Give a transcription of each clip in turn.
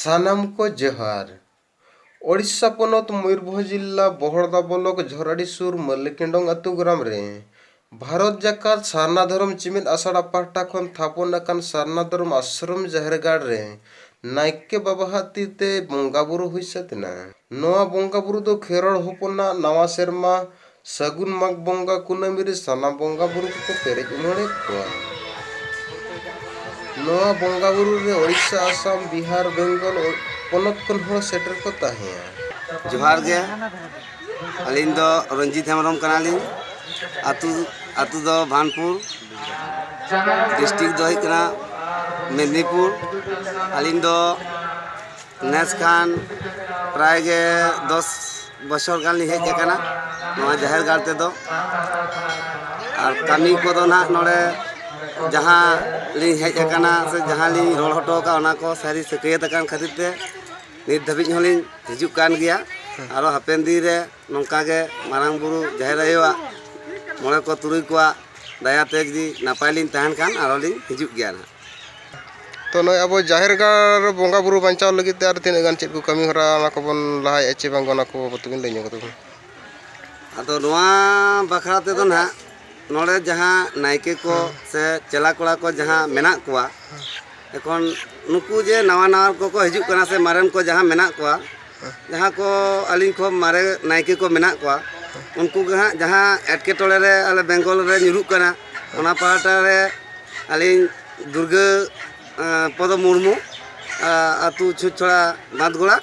सानाम को जोहार। ओडिशा पनत मयूरभंज जिला बहड़दा ब्लॉक झराडी सुर मल्लिकंडोंग अतु ग्राम रे भारत जाकात सारना धर्म चिमित आषाढ़ा पाहटा खन थापन अकान सारना धर्म आश्रम जाहेरगाड़ रे नायके बाबा तीते बंगा बुरु हुई सतना। नवा बंगा बुरु दो खेरड़ होपना नवा सेरमा सगुन माग बंगा कुनामी रे साना बंगा बुरु को पेरेज उन्होंने कोआ। नवा बंगा बुरु रे ओडिशा आसाम बिहार बेंगल पनत खन हो सेटर को ताहेया। जोहार गे अलिन दो रंजीत हेमरम कनाली आतु दो भानपुर डिस्ट्रिक्ट दो हिकना मेदिनीपुर। अलिन दो नेस खान प्राय गे 10 बछर गान ली हेज अकाना नवा जाहेर गाड़ ते दो और कामी को दो ना नोड़े जहाँ ली हेज अकाना से जहाँ ली रोल हटो का ओना को सारी सकैत अकान खातिर ते नित धाबिज होलिन हिजुक कान गया आरो हापेन दिन रे नोंका गे मारांग बुरु जाहेर आयोआ मोड़े को तुरुई को दयाते जी नापाय लिन तहन कान आरो लिन हिजुक गया ना। तो नय अब जाहेरगाड़ बंगा बुरु बांचाव लगी ते आर तीन गान चेक को कमी हरा ना को बन लहाय एचे बांगोना को बतुबिन लई ᱧᱚᱜ आदो नोआ बखरा ते दो ना नोड़े जहाँ नायके को से चला कोड़ा को जहाँ मेना कोआ एखन नुकु जे नवा नवा को हिजुक कना से मारेन को जहाँ मेना कोआ जहाँ को अलिन को मारे नायके को मेना कोआ उनको जहाँ एटकेटोड़े रे आले बेंगल रे ᱧᱩᱨᱩᱜ कना ओना पाटा रे अलिन दुर्गा पद मुर्मू आतु छुछड़ा बांधगोड़ा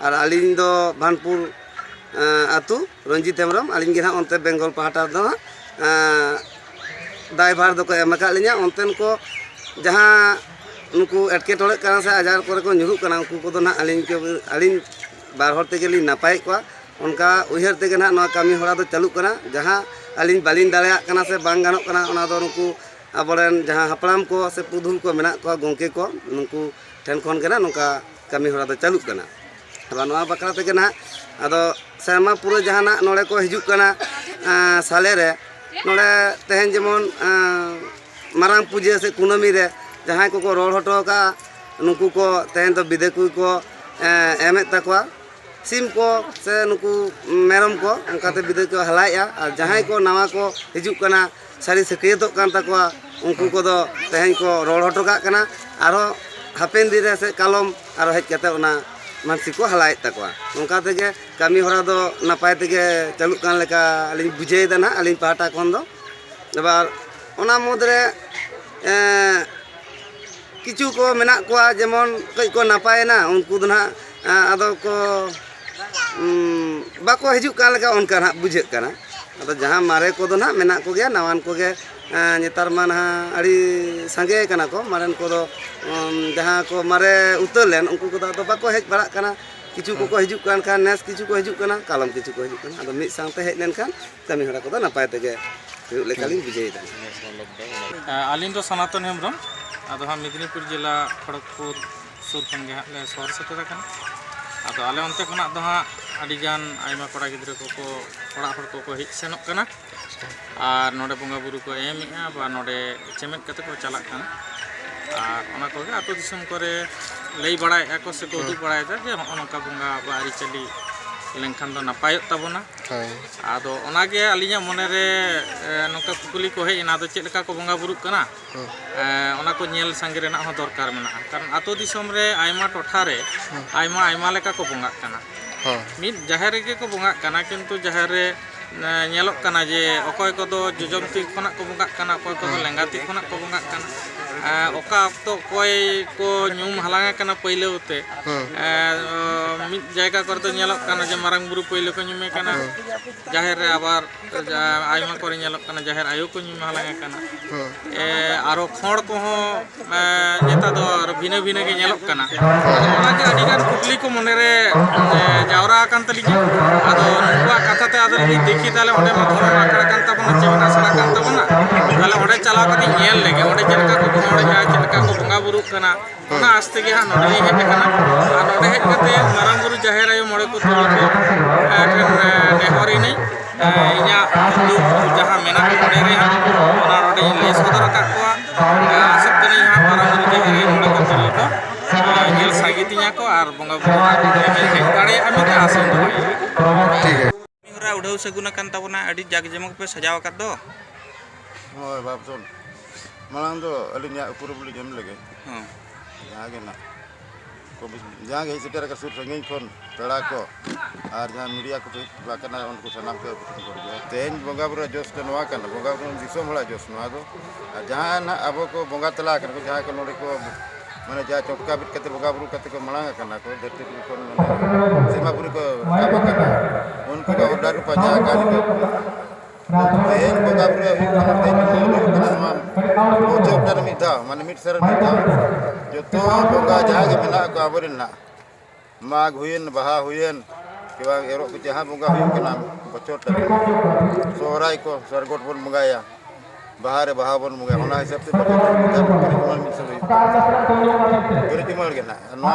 और अलिन दो भानपुर आतु रंजीत हेमरम अलिन गे अंते बेंगल पाटा दो दायभार दो को एम का लिया अंतन को जहाँ नुकु एटकेटोड़े कना से आजार करे को ᱧᱩᱨᱩᱜ कना उनको को दो ना अलिन बार हर तेगे लिन नापाय को उनका उहर तेगे ना नवा कामी होड़ा दो चालू कना जहाँ अलिन बालिन दाड़ेया कना से बांग गानों कना ओना दो नुकु आबोरेन जहाँ हपड़ाम को से पुधुल को मेना को गोंके को नुकु ठेन खन के ना नुका कामी होड़ा दो चालू कना। अब नवा बकरा तेगे ना आदो सेरमा पूरा जहाँ ना नोड़े को हिजुक कना साले रे नोड़े तेहन जेमन मारांग पूजा से कुनामी रे जहाँ को रोड हटो का नुकु को तेहन तो विदेकु को एमेत तकवा सिम को से नुकु मेरम को उनकाते विदे को हलाया और जहाँ को नवा को हिजुक कना सारी सकैतो कान तकवा उनको को दो तेहन को रोड हटो का कना आरो हापेन दिन से कालम आरो हेज कते ओना मानसी को हलाय तकवा उनका तेगे कामी होरा दो नापाय तेगे चालू कान लेका अलिन बुझे देना अलिन पाटा खन दो एबार ओना मुद्रे किचु को मेना को जेमन कई को नापाय ना उनको दो ना आदो को बाको हिजुक कान लेका उनका ना बुझे कना आदो जहाँ मारे को दो ना मेना को गया नवान को गे नेतार मा ना अड़ी संगे कना को मारेन को दो जहाँ को मारे उतर लेन उनको को दो बाको हेज बड़ा कना किचु को हिजुक कान खान नेस किचु को हिजुक कना कालम किचु को हिजुक कना आदो मिद सांते हेज लेन खान कामी हरा को दो नापाय तेगे हुयुग लेकालिन बुझे दा। आलिन दो सनातन हेमरम आदो हम मेदिनीपुर जिला खड़गपुर सुर खन गे ले शहर सेटर कना आदो आले अंते खना दो हाँ अडिगान आयमा कोड़ा गिद्रे को ओड़ा हर को हिज सेनोग कना और नोडे बंगा बुरु को एमेआ बा नोडे चेमेट कते को चलाक कना और ओना को आतो दिसम करे लई बड़ाय को से को उदुग बड़ाय दा जे नोका बंगा बा आरिचली लेनखान दो नापाय ताबोना आदो ओनागे अलिया मने रे नोका कुकुली को हेज ना दो चेद लेका को बंगा बुरु कना ओना को नेल संगे रेना हो दरकार मेना कारण आतो दिसम रे आयमा टोठा रे आयमा लेका को बंगा कना मिद जाहेर गे को बंगा कना किंतु जाहेर रे नेलोक कना जे अकय को दो जोजमती खना को बंगा कना अकय को लेंगाती खना को बंगा कना ओका तो कोई को ᱧᱩᱢ हलांगा कना पहिले उते मिद जायगा कर तो नेलोक कना जे मारांग बुरु पहिले को ᱧᱩᱢे कना जाहेर रे आबार आयमा करे नेलोक कना जाहेर आयो को ᱧᱩᱢ हलांगा कना आरो खोड़ को हो नेता दो भिने भिने के नेलोक कना ओना के अडिगान कुकली को मने रे जावरा कान तलिया आदो नुवा कथा ते आदो देखि ताले ओडे मा धर्म आखड़ा कान ताबना चेना सड़ा कान ताबना ताले ओडे चला कति नेल लेगे ओडे चलका को ओडे चलका को बंगा बुरु कना ओना आस्ते गे हा नोडे हेज कना आ नोडे हेज कते मारांग बुरु जाहेर आयो मोड़े को तुल को नेहरी नहीं इना जहाँ मेना को ओडे रे हा ओना नोडे ले सदर का को आसत कनी हा मारांग बुरु जाहेर आयो मोड़े को तुल को नेल सागितिया को ᱟᱨ ᱵᱚᱸᱜᱟ ᱵᱩᱨᱩ ᱦᱮᱡ ᱫᱟᱲᱮᱭᱟᱜᱼᱟ ᱢᱮᱱᱛᱮ ᱟᱥᱟᱧ ᱫᱚᱦᱚᱭᱟ। ठीक है। ᱦᱚᱨᱟ ᱩᱰᱷᱟᱹᱣ ᱥᱟᱹᱜᱩᱱ ᱟᱠᱟᱱ ᱛᱟᱵᱚᱱᱟ ᱟᱹᱰᱤ ᱡᱟᱠ ᱡᱚᱢᱚᱠ ᱯᱮ ᱥᱟᱡᱟᱣ ᱟᱠᱟᱫ ᱫᱚ। ᱦᱳᱭ ᱵᱟᱯᱥᱚᱱ ᱢᱟᱲᱟᱝ ᱫᱚ ᱟᱹᱞᱤᱧᱟᱜ ᱩᱯᱨᱩᱢ ᱞᱤᱧ ᱮᱢ ᱞᱮᱜᱮ ᱦᱚᱸ ᱡᱟᱦᱟᱸ ᱜᱮ ᱱᱟᱜ ᱡᱟᱦᱟᱸ ᱜᱮ ᱦᱮᱡ ᱥᱮᱴᱮᱨ ᱟᱠᱟᱱ ᱥᱩᱨ ᱥᱟᱺᱜᱤᱧ ᱠᱷᱚᱱ ᱯᱮᱲᱟ ᱠᱚ ᱟᱨ ᱡᱟᱦᱟᱸ ᱢᱤᱰᱤᱭᱟ ᱠᱚ ᱦᱮᱡ ᱟᱠᱟᱱᱟ ᱩᱱᱠᱩ ᱥᱟᱱᱟᱢ ᱠᱚ ᱛᱮᱦᱮᱧ ᱵᱚᱸᱜᱟ ᱵᱩᱨᱩ ᱡᱚᱥ ᱫᱚ ᱱᱚᱣᱟ ᱠᱟᱱᱟ ᱵᱚᱸᱜᱟ ᱵᱩᱨᱩ ᱫᱤᱥᱚᱢ ᱦᱚᱲᱟᱜ ᱡᱚᱥ ᱱᱚᱣᱟ ᱫᱚ ᱟᱨ ᱡᱟᱦᱟᱸ ᱱᱟᱜ ᱟᱵᱚ ᱠᱚ ᱵᱚᱸᱜᱟ ᱛᱟᱞᱟ ᱟᱠᱟᱱᱟ ᱠᱚ ᱡᱟᱦᱟᱸᱭ ᱠᱚ ᱱᱚᱰᱮ ᱠᱚ ᱢᱟᱱᱮ ᱡᱟᱦᱟᱸ ᱪᱚᱴᱠᱟ ᱵᱤᱫ ᱠᱟᱛᱮ ᱵᱚᱸᱜᱟ ᱵᱩᱨᱩ ᱠᱟᱛᱮ ᱠᱚ ᱢᱟᱲᱟᱝ ᱟᱠᱟᱱᱟ ᱠᱚ ᱫᱷᱟᱹᱨᱛᱤ ᱯᱩᱨᱤ ᱠᱷᱚᱱ ᱥᱮᱨᱢᱟ ᱯᱩᱨᱤ ᱠᱚ ᱨᱟᱠᱟᱵ ᱟᱠᱟᱱᱟ ᱩᱱᱠᱩ ᱠᱚ ᱚᱰᱟᱨ ᱨᱩᱯᱟ ᱡᱟᱦᱟᱸ ᱠᱟᱱ ᱛᱮᱦᱮᱧ ᱵᱚᱸᱜᱟ ᱵᱩᱨᱩ ᱦᱩᱭᱩᱜ ᱠᱟᱱᱟ ᱛᱮᱦᱮᱧ ᱦᱩᱭᱩᱜ ᱠᱟᱱᱟ ᱱᱚᱣᱟ ᱵᱚᱪᱷᱚᱨ ᱨᱮ ᱢᱤᱫ ᱫᱷᱟᱣ ᱢᱟᱱᱮ ᱢᱤᱫ ᱥᱮᱨᱢᱟ ᱢᱤᱫ ᱫᱷᱟᱣ ᱡᱚᱛᱚ ᱵᱚᱸᱜᱟ ᱡᱟᱦᱟᱸ ᱜᱮ ᱢᱮᱱᱟᱜ ᱠᱚᱣᱟ ᱟᱵᱚᱨᱮᱱ ᱱᱟᱜ माघ हुएन बहा हुएन के बाद एरो जहाँ बंगा हुए बचर सोहराय को सरगोट बन बंगाया बहा रे बहा बन बंगाया होना हिसाब से बचर पेरे जुमाल के ना नवा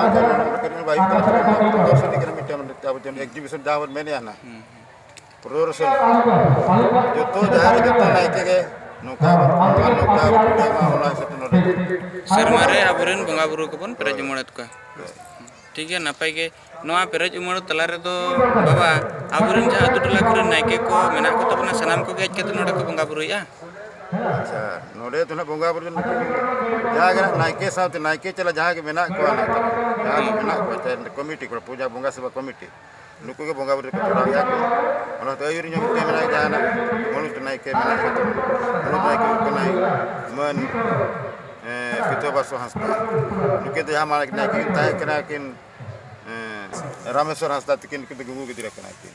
को बाई प्रदर्शनी के मिटन एग्जीबिशन जहाँ बन मैंने आना प्रदर्शन जो तो जहाँ रे जो तो नाइके के नौका नौका होना हिसाब से ᱥᱮᱨᱢᱟ ᱨᱮ ᱟᱵᱚᱨᱮᱱ ᱵᱚᱸᱜᱟ ᱵᱩᱨᱩ ᱠᱚᱵᱚᱱ ᱯᱮᱨᱮᱡ ᱩᱢᱟᱹᱲᱮᱫ ᱠᱚᱣᱟ। ᱴᱷᱤक ᱜᱮᱭᱟ ᱱᱟᱯᱟᱭ ᱜᱮ ᱱᱚᱣᱟ ᱯᱮᱨᱮᱡ ᱩᱢᱟᱹᱲ ᱛᱟᱞᱟ ᱨᱮᱫᱚ ᱵᱟᱵᱟ ᱟᱵᱚᱨᱮᱱ ᱡᱟᱦᱟᱸ ᱟᱛᱳ ᱴᱚᱞᱟ ᱠᱚᱨᱮᱱ ᱱᱟᱭᱠᱮ ᱠᱚ ᱢᱮᱱᱟᱜ ᱠᱚ ᱛᱟᱵᱚᱱᱟ ᱥᱟᱱᱟᱢ ᱠᱚᱜᱮ ᱦᱮᱡ ᱠᱟᱛᱮ ᱱᱚᱰᱮ ᱠᱚ ᱵᱚᱸᱜᱟ ᱵᱩᱨᱩᱭᱮᱫᱼᱟ। अच्छा नोड़े तो ना बंगा बुरु जहाँ के नायके साथ नायके चला जहाँ के मेना को जहाँ के मेना को कमिटी को पूजा बंगा सेवा कमिटी नुकु के बंगा बुरु को तोड़ा को और तो अयुरी जो मिटे मेना जहाँ ना मनुष्य नायके मेना को मनुष्य नायके को नाई मन पितो बासो हंसता नुके तो जहाँ मार नायके ताहे कना किन रामेश्वर हंसता तिकिन किन गुंगू की तरह कना किन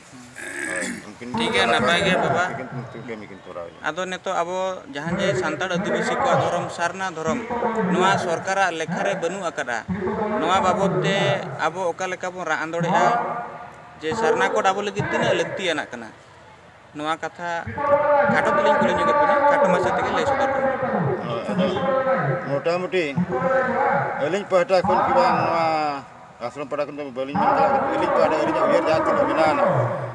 ठीक है नपाय गे बाबा आदो नेतो आबो जहाँ जे सान्ताड़ आदिवासी को धर्म सारना धर्म नोआ सरकारा लेखा रे बनु अकड़ा नोआ बाबद ते आबो ओका लेका बो रा आंदोड़ेआ जे सारना कोड आबो लगी तिना लगती आना कना नोआ कथा खाटो तलिंग कुली निगत बना खाटो मासे तेगे लय सदर मोटा मोटी अलिंग पहटा खन की बांग नोआ आश्रम पड़ा खन बलिंग मन अलिंग पहटा अलिंग उयर जात मेना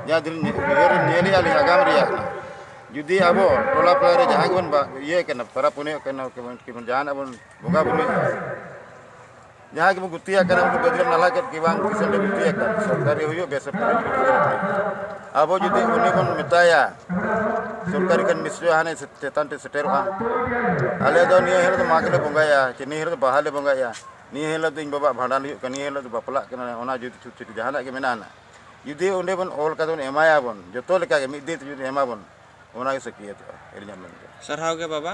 जहाँ दिन उयर नेली आली आगाम रिया जुदी आबो टोला पलारे जहाँ बन ये कना परा पुने कना कि जहाँ अब बंगा बुरु जहाँ के गुतिया कना उनको बदल नाला के बांग किसन गुतिया कर सरकारी हुयो बेसरकारी आबो जुदी उन्हें बन मिताया सरकारी कन मिस्रो हाने चेतन ते सेटेरवा आले दो निये हेलो तो मागले बंगाया चेनी हेलो तो बहाले बंगाया निये हेलो तो इन बाबा भांडान हुयो कनी हेलो तो बापला कना ओना जुदी छुट्टी जहाँ के मेना ना जुदी उन्हें बन ऑल का तो एमाया बन जो तो लेका के मिद दिन जुदी एमा बन ओना के सकिया तो एलिया में सरहाव गे बाबा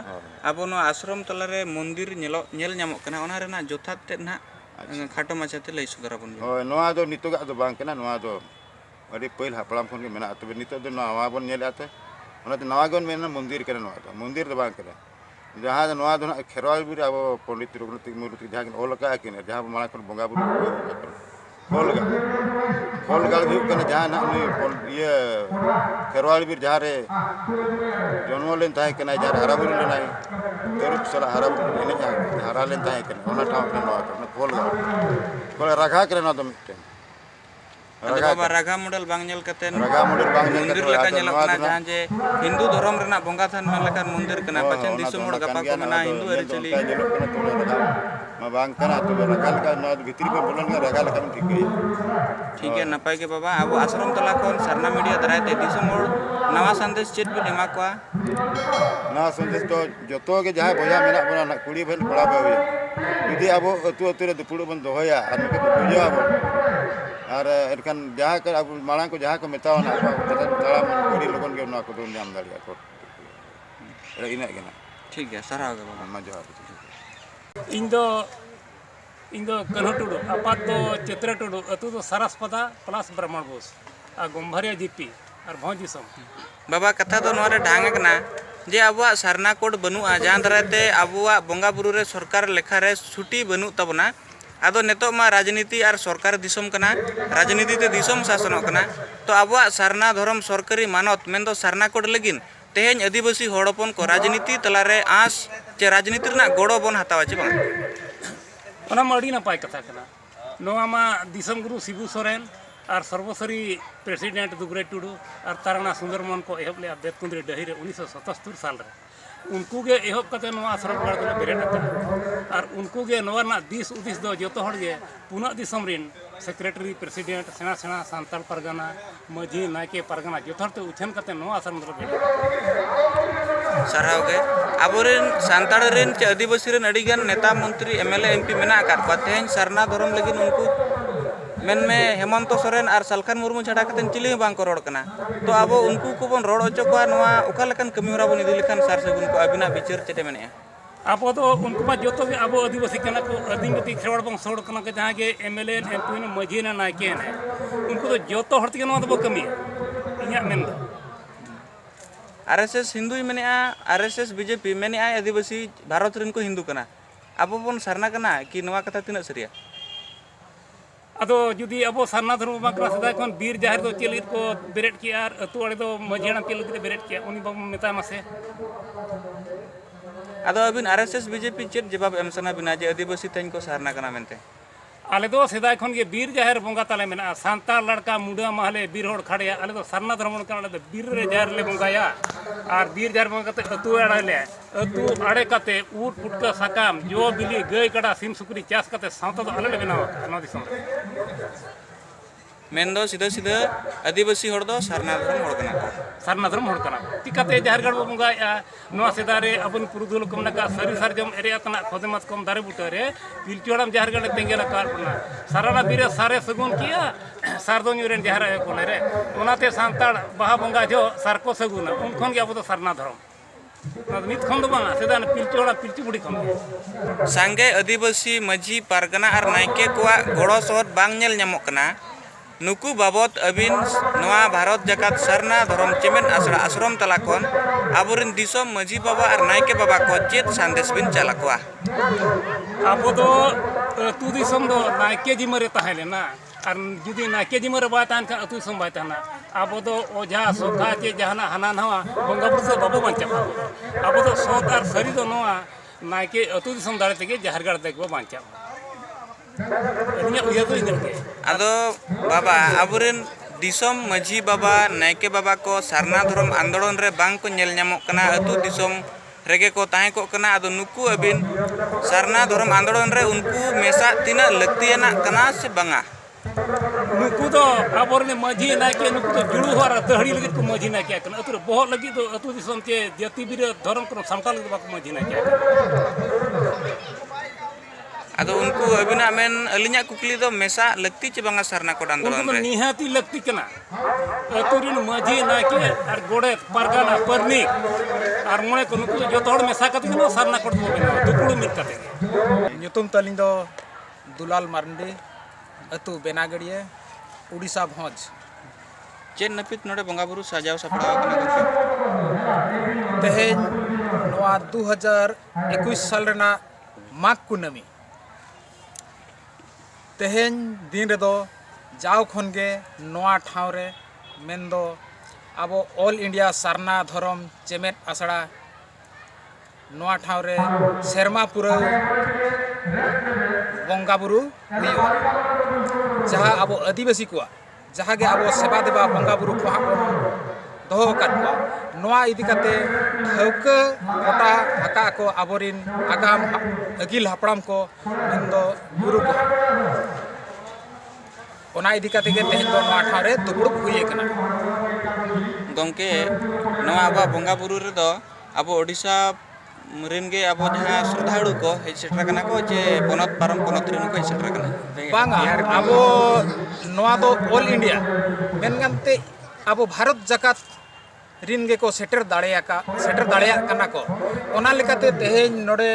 आबो नो आश्रम तलारे मंदिर नेल ᱧᱟᱢᱚᱜ ᱠᱟᱱᱟ ᱚᱱᱟ ᱨᱮᱱᱟᱜ ᱡᱚᱛᱷᱟᱛ ᱛᱮ ᱱᱟ खाटो माछाते लय सुदराबन होय नोआ दो नितोगा दो बांग केना नोआ दो अडी पहिल हापलाम खन के मेना तबे नितो दो नवा बन नेलाते ओना तो नवा गन मेना मंदिर केना नोआ दो मंदिर दो बांग केना जहां नोआ दो खेरवाल बिर अब पंडित रघुनाथ मुर्ति जहां ओल का किन जहां माला खन बंगा बुरु खोलगा भी कना जहां ना ये खेरवाल बिर जहां रे जन्म लेन ताहे कना जहां हरा बुरु लेनाय तरुप सला हरा बुरु एने हरा लेन ताहे कना ओना ठाव कना नोआ दो खोलगा कोले राखा करे ना तो मिटे बाबा रागा मॉडल बांग नेल कते रागा मॉडल बांग नेल मंदिर लेका नेल कना जहां जे हिंदू धर्म रेना बंगा थान मन लेका मंदिर कना पछन दिसम मोड़ गपा को मना हिंदू अरे चली मा बांग कना तो रागा लेका ना भीतर पे बोलन के रागा लेका ठीक है ठीक है नपाय के बाबा अब आश्रम तला कोन सरना मीडिया दराय ते दिसम मोड़ नवा संदेश चेत बिन एमा को ना संदेश तो जतो के जहां भया मेना बना कुड़ी भन पड़ा बावे यदि अब अतु अतु रे दुपुड़ बन दोहया आर के बुझो अब और एरकन जहां कर अब माला को जहां को मेताव ना तड़ा मन कुड़ी लोगन के ना को दो नाम दाड़िया को रे इना के ना ठीक है सराव के बाबा मा जोहार इन दो कन्हु टुडू आपात दो चित्र टुडू अतु दो सरसपदा प्लस ब्राह्मण बोस आ गोमभरिया जीपी और भौज दिसम बाबा कथा दो नोरे ढांग कना जे अबुआ सरना कोड बनुआ जहां दराते अबुआ बंगा बुरु रे सरकार लेखा रे छुट्टी बनु तबना आदो नेतो मा राजनीति और सरकार दिसम कना राजनीति ते दिसम शासनों कना तो अबुआ सरना धर्म सरकारी मानत मेन दो सरना कोड लगिन तेहेन आदिवासी हड़पन को राजनीति तलारे आस जे राजनीति रना गोड़ो बन हतावा चे बांग ओना मडी नपाय कथा कना नोआ मा दिसम गुरु शिबू सोरेन और सर्वसरी प्रेसिडेंट दुगरे टुडू और ताराना सुंदरमन को एहब ले बेतकुंद्री डही रे 1977 साल रे उनको के एहब कते नोआ आश्रम गाड़ बेरेट और उनको के नोआ ना दिस उदिस दो जतो हड़ गे पुना दिसम रिन सेक्रेटरी प्रेसिडेंट सेना सेना सान्ताल परगना माझी नायके परगना जोथारते उछन करते नो आश्रम दर साराव गे आबोरेन सांताड़ रेन चे आदिवासी रेन अडिगान नेता मंत्री एमएलए एमपी मेना आकात को तेहन सरना धर्म लगिन उनको मेन में हेमंत सोरेन और सालखान मुर्मू छाड़ा कतेन चिली बांग को रोड कना तो आबो उनको को बन रोड ओचो को नोआ ओका लेकन कमी होरा बन इदि लेकन सार सगुन को अबिना विचार चेते मेने अब तो उनको मा जो अब आदिवासी कना को आदिवासी खेरवाड़ बंग सोड़ कना के जहाँ के एमएलए एमपी ने माझी ना नायके ने उनको तो जो हड़ती तो कमी इन्या मेन आरएसएस हिंदू मेने आरएसएस बीजेपी मेने आदिवासी भारत रेन को हिंदू कना आबो बन सरना कना कि नोआ कथा तिना सरिया अदो जुदी अब सरना धर्म बांकरा सदा खन बीर जाहिर दो चेलित को बेरेट किया और अतु अड़े दो माझी हाड़ाम चेलित बेरेट किया उनी बाबू मेता मासे आदो अबिन आरएसएस बीजेपी चेत जवाब एम सना बिना जे आदिवासी तेन को सरना कना मेनते आले दो सदा खन के बीर जाहिर बंगा ताले मेना सांताल लड़का मुंडा महले बीर होड़ खड़े आले दो सरना धर्म कना आले दो बीर रे जाहिर ले बंगाया और बीर जाहिर बंगा कते अतु अड़े अतु अड़े कते ऊट फुटका साकाम जो बिली गई कड़ा सिम सुकरी चास कते सावता दो आले बनाव नो दिसम मेन दो सीधा सीधा आदिवासी होड़ दो सरना धर्म होड़ कना को सरना धर्म होड़ कना टिकाते जाहिरगढ़ बंगाया नो सेदारे अबन पुरुदुल कम नका सरी सरजम एरिया तना खोदमत कम दारे बुटरे पिलचोड़म जाहिरगढ़ तेंगेला कारपना साराना बीरे सारे सगुन किया सारदो न्यूरेन जाहिर कोने रे ओनाते सांताड़ बाहा बंगा जो सारको सगुना उन खन के अब तो सरना धर्म नित खन दो बांगा सेदान पिलचोड़ा पिलचु बुड़ी खन सांगे आदिवासी माझी पारगना और नायके कोआ गड़ो सोहद बांग नेल ᱧᱟᱢᱚᱜ कना नुकु बाबत अबिन नवा भारत जकात सरना धर्म चेमेन आसड़ा आश्रम तला कोन आबोरिन दिसम माझी बाबा और नायके बाबा को चेत संदेश बिन चला कोआ अब तो तु दिसम दो नायके जिमरे तहलेना और जुदी नायके जिमरे बाय तान का अतु दिसम बाय ताना अब तो ओझा सोखा चे जहाना हाना नवा बंगा बुरु बाबू बांचा अब तो सोत और सरी दो नवा नायके अतु दिसम दाड़े तेगे जाहिरगढ़ देखबो बांचा आदो बाबा आबोरेन दिसम माझी बाबा नायके बाबा को सरना धर्म आंदोलन रे बांग को नेल ᱧᱟᱢᱚᱜ कना अतु दिसम रेगे को ताहे को कना आदो नुकु अबिन सरना धर्म आंदोलन रे उनको मेसा तिना लक्तियाना कना से बंगा नुकु तो आबोरने माझी नायके नुकु तो जुड़ू हर दहड़ी लगी को माझी नायके कना अतु बहुत लगी तो अतु दिसम के जाति बीर धर्म को सामटा लगी बाको माझी नायके आदो उनको अबिना मेन अलिnya कुकली दो मेसा लक्ति चे बंगा सरना को आंदोलन रे निहाती लक्ति कना अतुरिन माझी नायके और गोड़े परगना परनिक और मोने को नुकु जो तोड़ मेसा कति कना सरना को बना दुपुड़ मिट कते ᱧᱩᱛᱩᱢ ᱛᱟᱹᱞᱤᱧ ᱫᱚ दुलाल मार्डी अतु बेनागड़िया उड़ीसा भोज चेन नपित नोडे बंगा बुरु साजाव सपड़ाव कना तेहेñ नोआ 2021 साल रेना माघ कुनामी तेहेñ दिन रेदो जाव खनगे नोआ ठाव रे मेनदो आबो ऑल इंडिया सरना धर्म चेमेट आसड़ा नोआ ठाव रे सेरमा पुरा बंगा बुरु हुआ जहाँ अब आदिवासी को जहाँ के अब सेवा देवा बंगा बुरु को दहो काट को नोआ इदी कते ठौका गोटा हका को आबोरिन आगाम अगिल हपड़ाम को मेनदो गुरु को ओना इदी कते के तेहेñ दो नोआ ठाव रे दुपुड़ हुई कना गंके नोआ आबा बंगा बुरु रे दो अब ओडिशा रेनगे अब जहाँ श्रद्धालु को हेज सेटर कना को जे पनत पारम पनत रेन को हेज सेटर कना बांगा अब नोआ दो ऑल इंडिया मेनगनते अब भारत जकात रिनगे को सेटर दाड़ेया कना को ओना लेकाते तेहेñ नोडे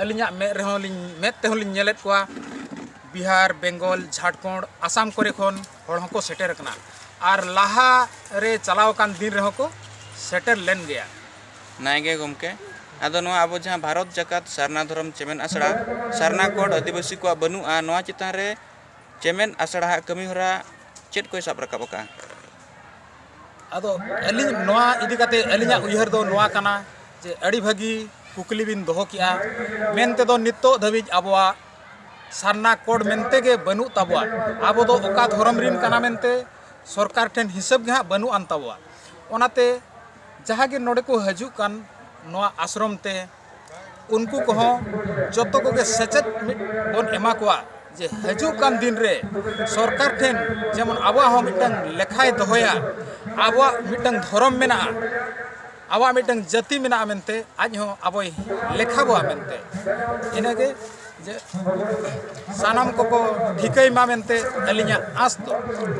अलिnya मे रेहों लिन मे तेहों लिन नेलेत कोआ बिहार बेंगल झारखंड आसाम कोरे खन हड़ हको सेटर कना और लाहा रे चलाव कान दिन रेहों को सेटर लेन गया नायगे गमके आदो नोआ अब जहाँ भारत जकात सरना धर्म चेमेन आसड़ा सरना कोड आदिवासी को बनुआ नोआ चितान रे चेमेन आसड़ा कमी होरा चेत को साब रकाब का आदो अलिñ नोआ इदी काते अलिña उयहर दो नोआ कना जे अड़ी भागी कुकली बिन दोहो किया मेनते दो नित्तो धबिज आबोआ सरना कोड मेनते के बनु ताबोआ आबो दो ओका धर्म रिन कना मेनते सरकार ठेन हिसाब गे बनु आन ताबोआ ओनाते जहाँ के नोडे को हजू कान नोआ आश्रम ते उनको को जतो को के सचेत बन एमा कोआ जे हजू कान दिन रे सरकार ठेन जेमन आबो हो मिटन लेखाय दोहया आबो मिटन धर्म मेना आबो मिटन जाति मेना मेनते आज हो आबो लेखा बो मेनते इनागे जे सानाम को ठिकई मा मेनते अलिया आस दो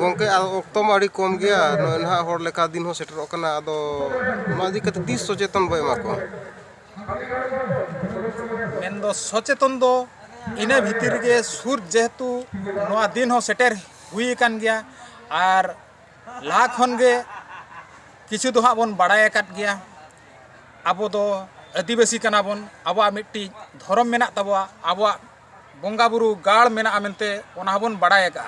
गंके अक्तो मा अड़ी कम गया नहा होड़ लेखा दिन हो सेटर कना आदो मा दी कते दिस सचेतन बो एमा को मेनदो सचेतन दो इना भीतर के सुर जेहेतु नोआ दिन हो सेटर हुई कान गया और ला खन गे किछु दो हाबन बड़ाय काट गया आबो दो आदिवासी कना बन आबो मिट्टी धर्म मेना तबवा आबो बंगा बुरु गाड़ मेना मेनते ओना बन बड़ाय का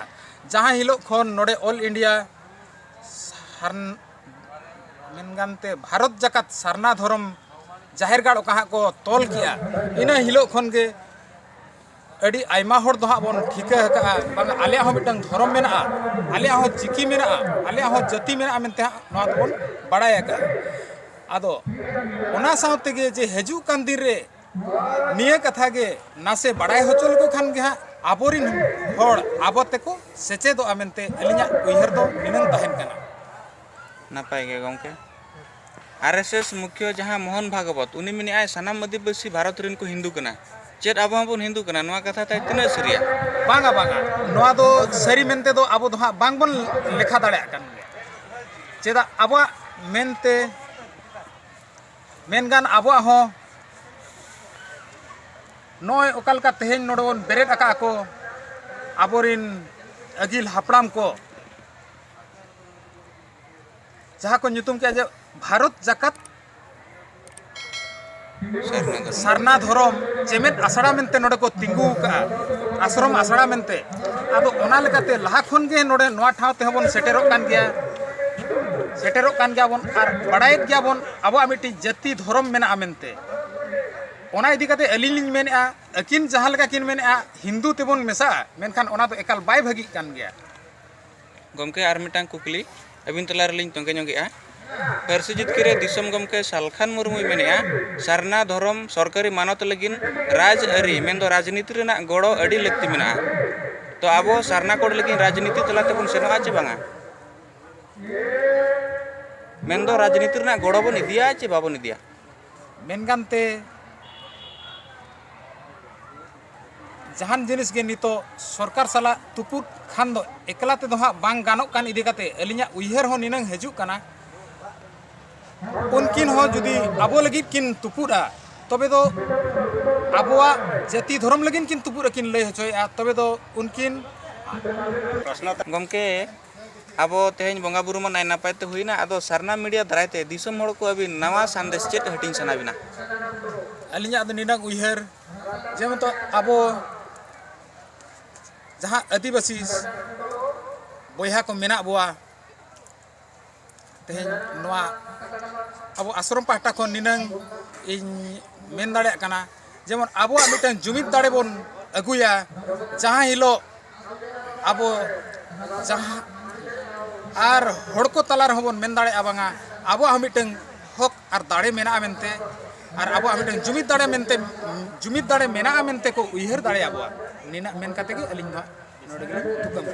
जहां हिलो खन नोडे ऑल इंडिया मेनगानते भारत जाकात सरना धर्म जाहिर गाड़ कहा को तोल किया इना हिलो खन गे अड़ी आयमा होड़ दो हां बन ठिका का बांग आलिया हो मिटंग धर्म मेना आलिया हो चिकी मेना आलिया हो जाति मेना मेनते नोआ बन बड़ाय का आदो ओना साउते गे जे हजू कान दिन रे निये कथा गे नासे बड़ाय होचल को खान गे आबोरिन होड़ आबोते को सेचे दो आमेनते अलिया उइहर दो निनंग तहन कना नापाय गे गंके आरएसएस मुख्य जहां मोहन भागवत उनी मिनी आय सनाम आदिवासी भारत रिन को हिंदू कना चेत आबो हबन हिंदू कना नोआ कथा ताय तिना सरिया बांगा नोआ दो सरी मेनते दो आबो दो हा बांग बन लेखा दाड़े कान गे चेदा आबो मेनते मेनगान आबो हो नोय ओकल का तेहेन नोडोन बेरेट आका को आबोरिन अगिल हापड़ाम को जहाँ को nyutum के जे भारत जाकात सरना धर्म चेमेट आसड़ा मेनते नोडे को तिंगू का आश्रम आसड़ा मेनते आदो ओना लेकाते लहा खन गे नोडे नोआ ठाव ते हबन सेटेरो कान गया बन और बड़ायत गया बन अब मिट्टी जाति धर्म मेना मेनते ओना इदी काते अलिन लिन मेनआ अकिन जहां लगा किन मेनआ हिंदू तेबन मेसा मेनखान ओना तो एकाल बाय भागी कान गया गमके आर मिटांग कुकली अबिन तलार लिंग तंगे जोंगेआ पारसी जितकिरे दिसम गमके सालखान मुर्मु मेनआ सरना धर्म सरकारी मानत लगिन राज अरी मेन दो राजनीति रेना गड़ो अडी लक्ति मेना तो आबो सरना कोड लगिन राजनीति तलाते बन सेनो आचे बांगा मेन दो राजनीति रेना गड़ो बन इदिया चे बाबन इदिया मेनगानते जहान जिनिस गे नितो सरकार साला तुपुट खान दो एकला ते दो हा बांग गानोक कान इदी काते अलिया उइहर हो निनंग हेजु काना उनकिन हो जुदी आबो लगित किन तुपुड़ा तबे दो आबोआ जाति धर्म लगिन किन तुपुड़ा किन लय हचोया तबे दो उनकिन गमके आबो तेहेन बंगा बुरु मन नापाय ते हुइना आदो सरना मीडिया दारायते दिसम हड़ को अबि नवा संदेश चेत हटिंग सनाबिना अलिया दो निनंग उइहर जेम तो आबो जहाँ आदिवासी बोया को मेना बुआ तेहेन नोआ आबो आश्रम पाहटा को निनंग इन मेन दाड़े कना जेमन आबो मिटन जुमिद दाड़े बन अगुया जहाँ हिलो आबो जहाँ आर हड़को तलार हबन मेन दाड़े आबांगा आबो मिटन हक आर दाड़े मेना मेनते और आबो मिटन जुमिद दाड़े मेना मेनते को उइहर दाड़े आबो निना मेन काते गे अलिंग दा नोडे गे तुकम